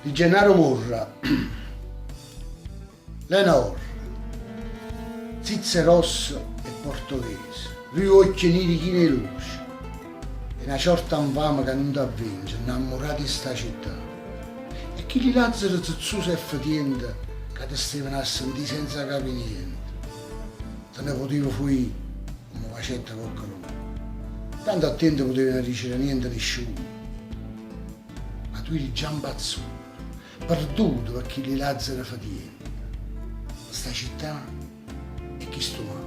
di Gennaro Morra, Lenore, Zizze Rosso e Portoghese, lui occhi neri chine luce, e una certa infame che non ti avvince, innamorati di sta città. E chi li Lazzaro zizzuso e fatiente, che ti stavano a sentire senza capire niente. Te ne potevo fuori come facetta con lui. Tanto attento potevano dicere niente a nessuno. Ma tu eri già impazzuto, perduto per chi li Lazzaro fatiente. Sta città e chi sto male.